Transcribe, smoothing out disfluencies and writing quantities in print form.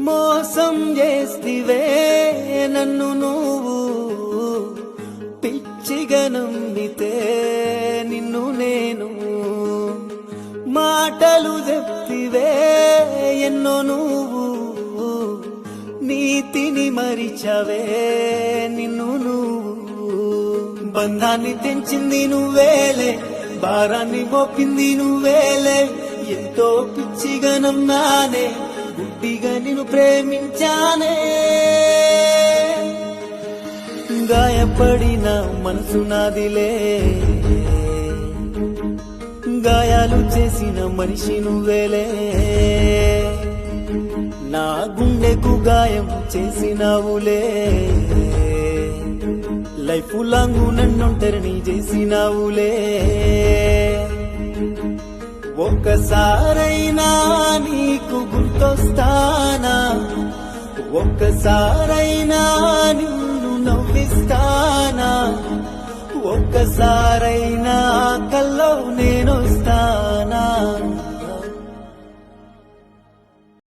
మోసం చేస్తివే నన్ను నువ్వు పిచ్చిగా నమ్మితే నిన్ను నేను మాటలు చెప్తివే ఎన్నో నువ్వు నీతిని మరిచవే నిన్ను నువ్వు బంధాన్ని తెంచింది నువ్వేలే భారాన్ని మోపింది నువ్వేలే ఎంతో పిచ్చిగా నమ్మానే గుడ్డిగా నిన్ను ప్రేమించానే గాయపడిన మనసు నాదిలే గాయాలు చేసిన మనిషి నువ్వేలే నా గుండెకు గాయం చేసినావులే లైఫ్ లాంగ్ నన్నొంటరిని చేసినావులే ఒక్కసారైనా నీకు గుర్తొస్తానా ఒక్కసారైనా నిన్ను నవ్విస్తానా ఒక్కసారైనా కల్లో నేనొస్తా